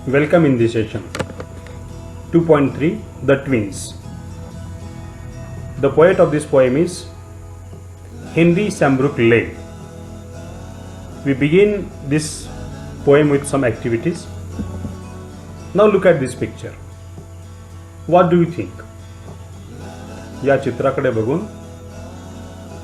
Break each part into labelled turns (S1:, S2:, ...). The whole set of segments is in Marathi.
S1: Welcome in this session. 2.3 The Twins. The poet of this poem is Henry Sambrook Leigh. We begin this poem with some activities. Now look at this picture. What do you think? या चित्राकडे बघून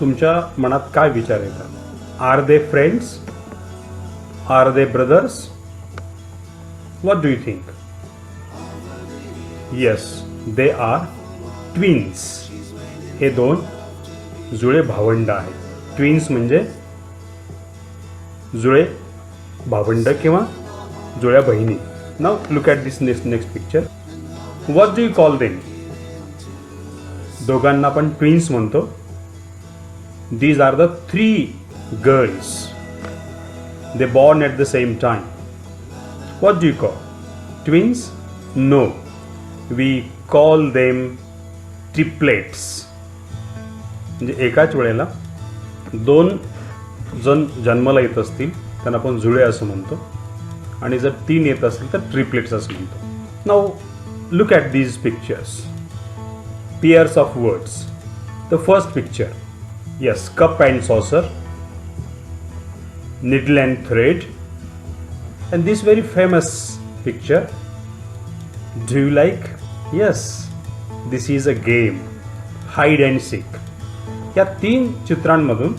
S1: तुमच्या मनात काय विचार येतात? Are they friends? Are they brothers? What do you think? Yes, they are twins. हे दोन जुळे भावंड आहेत. ट्विन्स म्हणजे जुळे भावंड किंवा जुळ्या बहिणी. Now look at this next picture. What do you call them? दोघांना आपण ट्विन्स म्हणतो. These are the three girls. They born at the same time. What do you call? Twins? No. We call them triplets. म्हणजे एकाच वेळेला दोन जण जन्माला येत असतील त्यांना आपण जुळे असं म्हणतो आणि जर तीन येत असतील तर ट्रिपलेट्स असं म्हणतो. Now look at these pictures. Pairs of words. The first picture, yes, cup and saucer, needle and thread, and this very famous picture, do you like? Yes, this is a game, hide and seek. या तीन चित्रांमधून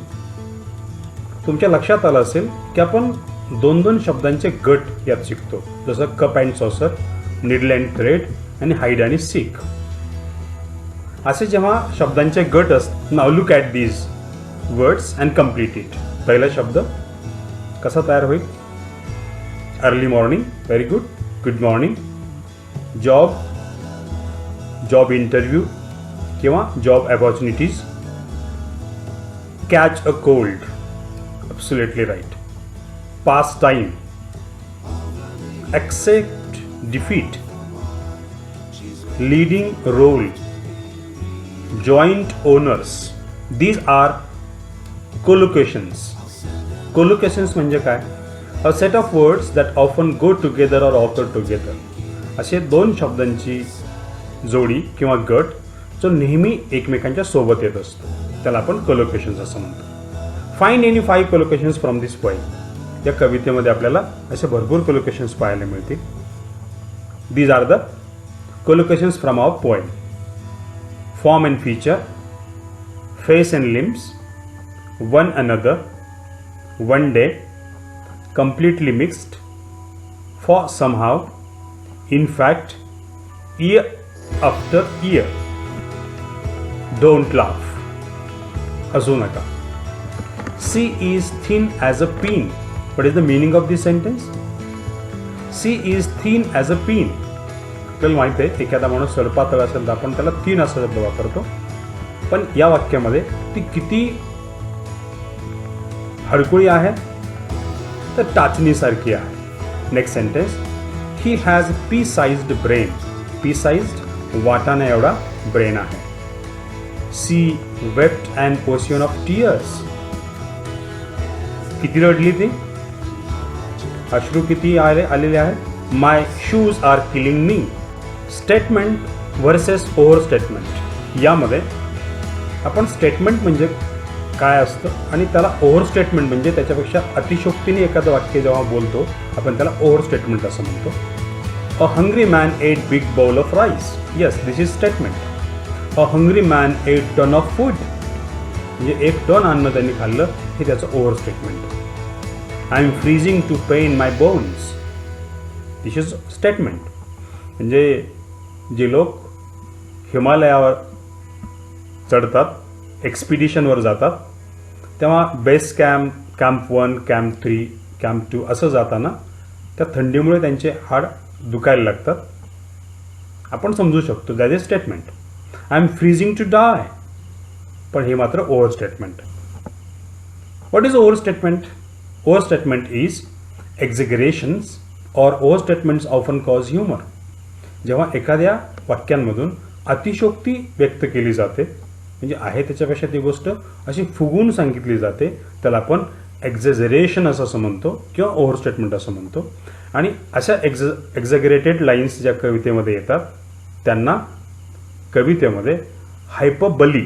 S1: तुमच्या लक्षात आलं असेल की आपण दोन दोन शब्दांचे गट यात शिकतो, जसं cup and saucer, needle and thread आणि हाईड आणि सीक. असे जेव्हा शब्दांचे गट असतात. Now look at these words and complete it. पहिला शब्द कसा तयार होईल? Early morning, very good, good morning. Job, job interview किंवा job opportunities. Catch a cold, absolutely right. Pass time, accept defeat. Leading role, joint owners. These are collocations. Collocations म्हणजे काय? A set of words that often go together or occur together. असे दोन शब्दांची जोडी किंवा गट जो नेहमी एकमेकांच्या सोबत येत असतो, त्याला आपण collocations असं म्हणतो. Find any 5 collocations from this poem. या कवितेमध्ये आपल्याला असे भरपूर collocations पाहायला मिळतील. These are the collocations from our poem. Form and feature, face and limbs, one another, one day, completely mixed, for somehow, in fact, year after year. Don't laugh. हसू नका. She is thin as a pin. What is the meaning of this sentence? She is thin as a pin. आपल्याला माहिती आहे एखादा माणूस सडपातळ असेल तर आपण त्याला तीन असा शब्द वापरतो, पण या वाक्यामध्ये ती किती हडकुळी आहे तर टाचणीसारखी आहे. Next sentence, he has pea sized brain. Pea sized वाटाणा एवढा ब्रेन आहे. She wept and ocean of tears. किती रडली ती? अश्रू किती आलेले आहेत? My shoes are killing me. Statement versus over statement. यामध्ये आपण स्टेटमेंट म्हणजे काय असतं आणि त्याला ओव्हर स्टेटमेंट म्हणजे त्याच्यापेक्षा अतिशोक्तीने एखादं वाक्य जेव्हा बोलतो आपण त्याला ओव्हर स्टेटमेंट असं म्हणतो. A hungry man ate big bowl of rice. Yes, this is statement. A hungry man ate ton of food. म्हणजे 1 टन अन्न त्यांनी खाल्लं, हे त्याचं over statement. I am freezing to pen my bones. This is statement. म्हणजे जे लोक हिमालयावर चढतात, एक्सपिडिशनवर जातात, तेव्हा base camp, camp 1, camp 3, camp 2 असं जाताना त्या थंडीमुळे त्यांचे हाड दुखायला लागतात. आपण समजू शकतो that is statement. I am freezing to die. पण हे मात्र over statement. What is over statement? Over statement is exaggerations or overstatements often cause humor. जेव्हा एखाद्या वाक्यांमधून अतिशोक्ती व्यक्त केली जाते, म्हणजे आहे त्याच्यापेक्षा ती गोष्ट अशी फुगून सांगितली जाते, त्याला आपण एक्झॅजरेशन असं म्हणतो किंवा ओव्हरस्टेटमेंट असं म्हणतो. आणि अशा एक्झॅगरेटेड लाईन्स ज्या कवितेमध्ये येतात त्यांना कवितेमध्ये हायपरबली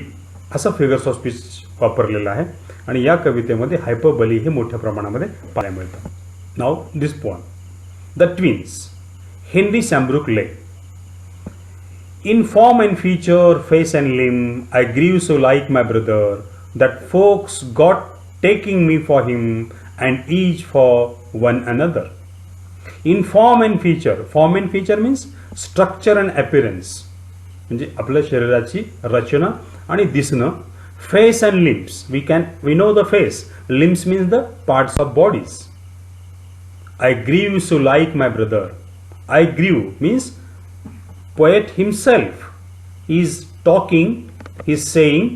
S1: असं फिगर्स ऑफ स्पीच वापरलेलं आहे आणि या कवितेमध्ये हायपरबली हे मोठ्या प्रमाणामध्ये पाहायला मिळतं. Now this poem. The twins. Henry सॅम्ब्रुक ले. In form and feature, face and limb, I grew so like my brother that folks got taking me for him and each for one another. In form and feature means structure and appearance. म्हणजे आपल्या शरीराची रचना आणि दिसणं. Face and limbs. We know the face. Limbs means the parts of bodies. I grew so like my brother. I grew means poet himself is talking, is saying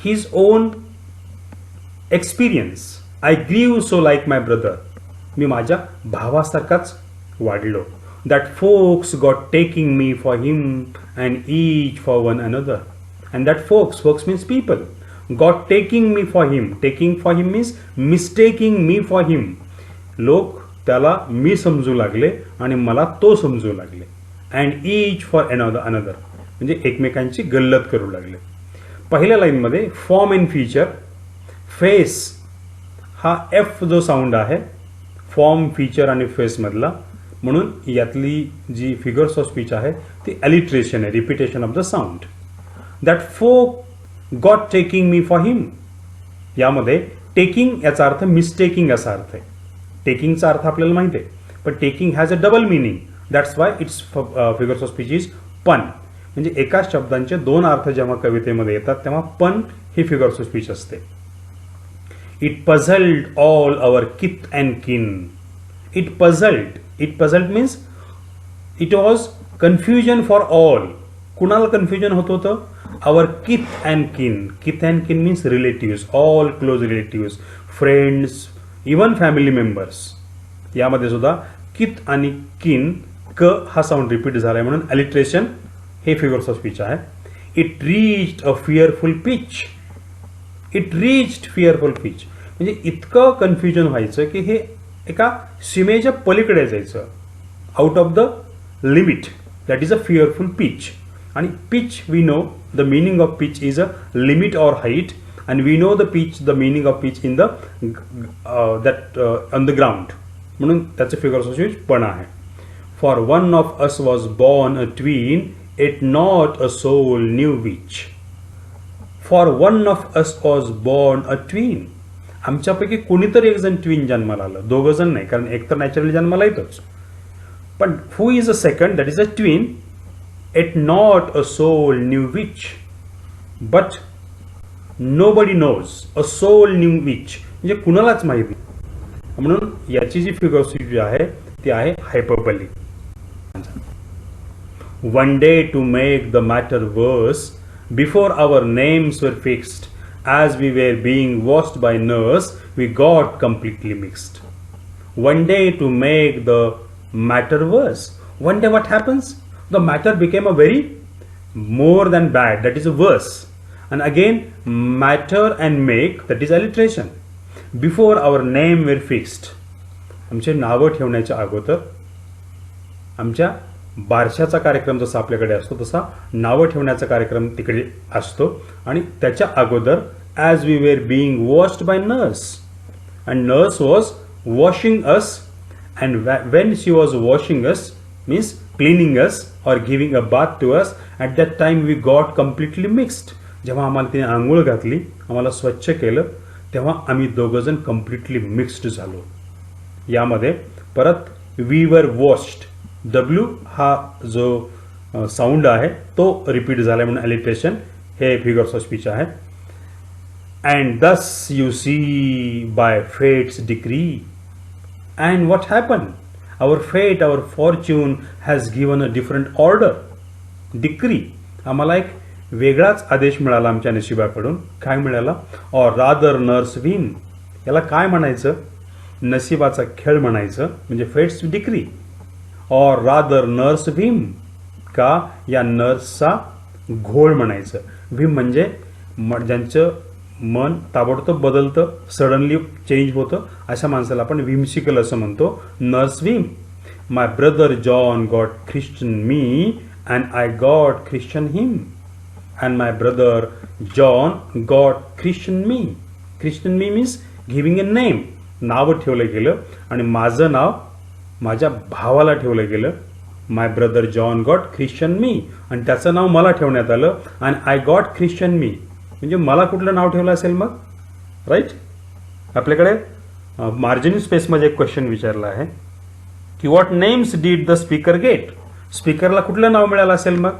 S1: his own experience. I grew so like my brother. मी माझ्या भावासारखाच वाढलो. That folks got taking me for him and each for one another. And that folks means people, got taking me for him. Taking for him means mistaking me for him. लोक त्याला मी समजू लागले आणि मला तो समजू लागले. अँड ईच फॉर अनदर म्हणजे एकमेकांची गल्लत करू लागले. पहिल्या लाईनमध्ये फॉर्म अँड फीचर. फेस हा एफ जो साऊंड आहे फॉर्म, फीचर आणि फेसमधला, म्हणून यातली जी फिगर्स ऑफ स्पीच आहे ती अलिट्रेशन आहे, repetition of the sound. That folk got taking me for him. यामध्ये टेकिंग याचा अर्थ मिस्टेकिंग असा अर्थ आहे. टेकिंगचा अर्थ आपल्याला माहिती आहे, पण taking has a double meaning. That's why it's figures of speech is पन. म्हणजे एकाच शब्दांचे दोन अर्थ जेव्हा कवितेमध्ये येतात तेव्हा पन ही फिगर्स ऑफ स्पीच असते. It puzzled all our kith and kin. It puzzled means it was confusion for all. कुणाला कन्फ्युजन होत होतं? Our kith and kin. Kith and kin means relatives, all close relatives, friends, even family members. यामध्ये सुद्धा किथ आणि किन क हा साऊंड रिपीट झालाय म्हणून अलिट्रेशन हे फिगर्स ऑफ स्पीच आहे. It reached a fearful pitch. It reached fearful pitch म्हणजे इतकं कन्फ्युजन व्हायचं की हे एका सीमेच्या पलीकडे जायचं, out of the limit. That is a fearful pitch. आणि pitch we know the meaning of pitch is a limit or height, and we know the meaning of pitch in the on the ground. म्हणून त्याचे फिगर्स ऑफ स्पीच पण आहे. For one of us was born a twin, it not a soul new which. For one of us was born a twin. आमच्यापैकी कोणीतरी एक जण ट्वीन जन्माला आलं, दोघं जण नाही, कारण एक तर नॅचरली जन्माला येतोच. पण who is a second, that is a twin. It not a soul new which, but nobody knows a soul knew which. म्हणजे कुणालाच माहित नाही. म्हणून याची जी फिगर जी आहे ती आहे hyperbole. One day to make the matter worse, before our names were fixed, as we were being washed by nurse, we got completely mixed. One day to make the matter worse. One day what happens? The matter became a very more than bad, that is a worse. And again matter and make, that is alliteration. Before our name were fixed. आमचे नावं ठेवण्याच्या अगोदर, आमच्या बारशाचा कार्यक्रम जसा आपल्याकडे असतो तसा नावं ठेवण्याचा कार्यक्रम तिकडे असतो. आणि त्याच्या अगोदर as we were being washed by nurse, and nurse was washing us, and when she was washing us means cleaning us or giving a bath to us, at that time we got completely mixed. जेव्हा आम्हाला तिने आंघोळ घातली, आम्हाला स्वच्छ केलं, तेव्हा आम्ही दोघंजण कम्प्लिटली मिक्स्ड झालो. यामध्ये परत वी वर वॉश्ड, डब्ल्यू हा जो साऊंड आहे तो रिपीट झाला म्हणून अलिट्रेशन हे फिगर्स ऑफ स्पीच आहे. And thus you see by fate's decree. And what happen? Our fate, our fortune has given a different order. Decree आम्हाला एक वेगळाच आदेश मिळाला आमच्या नशिबाकडून. काय मिळाला? Or rather nurse whim. याला काय म्हणायचं? नशिबाचा खेळ म्हणायचं, म्हणजे fate's decree. Or rather nurse whim, का या नर्सचा घोळ म्हणायचं. विम म्हणजे ज्यांचं मन ताबडतोब बदलतं, सडनली चेंज होतं, अशा माणसाला आपण विम्सिकल असं म्हणतो, nurse whim. My brother John got christened me and I got christened him. And my brother John got christened me. Christened me means giving a name. नाव ठेवलं गेलं आणि माझं नाव माझ्या भावाला ठेवलं गेलं. My brother John got christened me आणि त्याचं नाव मला ठेवण्यात आलं. And I got christened me म्हणजे मला कुठलं नाव ठेवलं असेल मग, राईट. आपल्याकडे मार्जिन स्पेसमध्ये एक क्वेश्चन विचारला आहे की what names did the speaker get. स्पीकरला कुठलं नाव मिळालं असेल मग,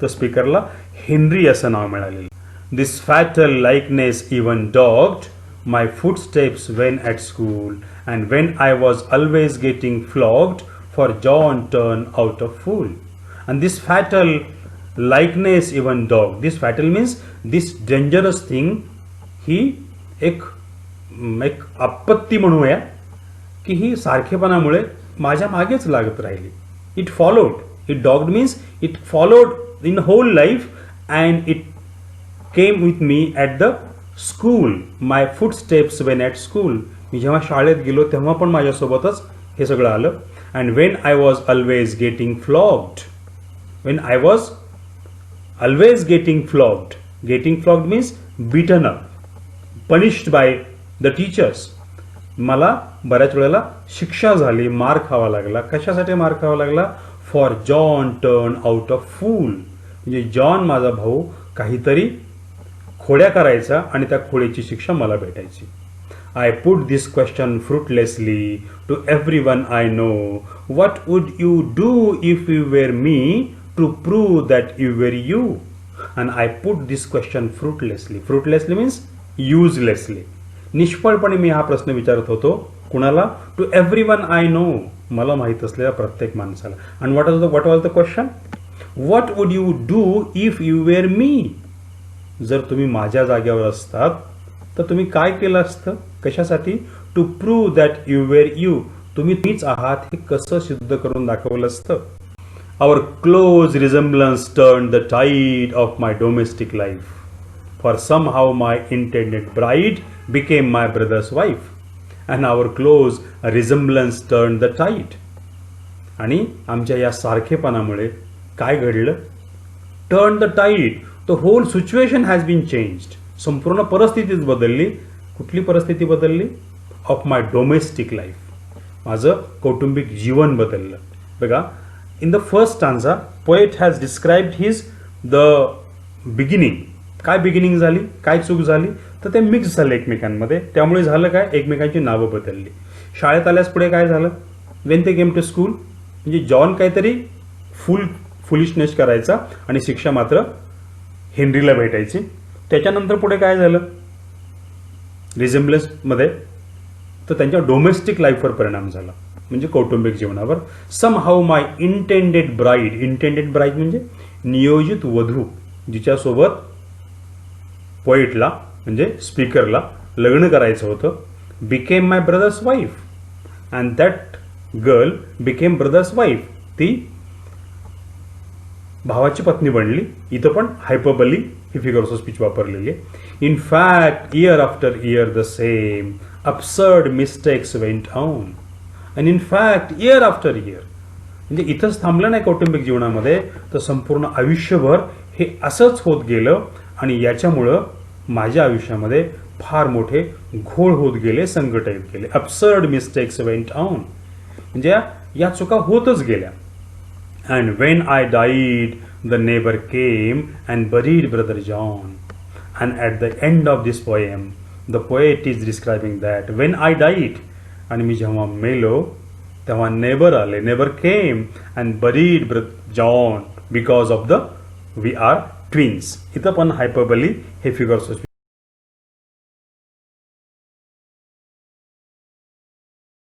S1: तर स्पीकरला हेनरी असं नाव मिळालेलं. This fatal likeness even dogged my footsteps when at school, and when I was always getting flogged for John turned out a fool. And this fatal likeness even dog. This fatal means this dangerous thing. ही एक आपत्ती म्हणूया की ही सारखेपणामुळे माझ्या मागेच लागत राहिली. It followed. It dogged means it followed in whole life and it came with me at the school. My footsteps when at school. मी जेव्हा शाळेत गेलो तेव्हा पण माझ्यासोबतच हे सगळं आलं. And when I was always getting flogged. When I was always getting flogged. Getting flogged means beaten up, punished by the teachers. मला बऱ्याच वेळेला शिक्षा झाली, मार खावा लागला. कशासाठी मार खावा लागला? For John turn out a fool. म्हणजे जॉन माझा भाऊ काहीतरी खोड्या करायचा आणि त्या खोड्याची शिक्षा मला भेटायची. I put this question fruitlessly to everyone I know. What would you do if you were me to prove that you were you. And I put this question fruitlessly. Fruitlessly means uselessly. निष्फळपणे मी हा प्रश्न विचारत होतो. कुणाला? To everyone I know. मला माहीत असलेल्या प्रत्येक माणसाला. And what was the question? What would you do if you were me. जर तुम्ही माझ्या जागेवर असतात तर तुम्ही काय केलं असतं? कशासाठी? To prove that you were you. तुम्ही मीच आहात हे कसं सिद्ध करून दाखवलं असतं? Our close resemblance turn the tide of my domestic life. For somehow my intended bride became my brother's wife. And our close resemblance turn the tide. आणि आमच्या या सारखेपणामुळे काय घडलं? Turn the tide. The whole situation has been changed. संपूर्ण परिस्थितीच बदलली. कुठली परिस्थिती बदलली? Of my domestic life. माझं कौटुंबिक जीवन बदललं. बघा, in the first stanza poet has described his the beginning. काय बिगिनिंग झाली? काय चूक झाली? तर ते मिक्स झालं एकमेकांमध्ये. त्यामुळे झालं काय? एकमेकांची नावं बदलली. शाळेत आल्यास पुढे काय झालं? वेन ते केम टू स्कूल म्हणजे जॉन काहीतरी फुलिशनेस करायचा आणि शिक्षा मात्र हेनरीला भेटायची. त्याच्यानंतर पुढे काय झालं? रिझेम्बलन्समध्ये तर त्यांच्या डोमेस्टिक लाईफवर परिणाम झाला म्हणजे कौटुंबिक जीवनावर. Somehow my intended bride. Intended bride म्हणजे नियोजित वधू, जिच्यासोबत पोएटला म्हणजे स्पीकरला लग्न करायचं होतं. Became my brother's wife and that girl became brothers wife. ती भावाची पत्नी बनली. इथं पण हायपरबली ही फिगर ऑफ स्पीच वापरलेली आहे. In fact year after year the same absurd mistakes went on. and in fact year after year म्हणजे इथंच थांबलं नाही कौटुंबिक जीवनामध्ये, तर संपूर्ण आयुष्यभर हे असंच होत गेलं. आणि याच्यामुळं माझ्या आयुष्यामध्ये फार मोठे घोळ होत गेले, संकट येत गेले. absurd mistakes went on म्हणजे या चुका होतच गेल्या. and when I died the neighbor came and buried brother John. and at the end of this poem the poet is describing that when I died, आणि मी जेव्हा मेलो तेव्हा नेबर आले. Neighbour came and buried John because of the we are twins. इथं पण हायपरबली हे फिगर्स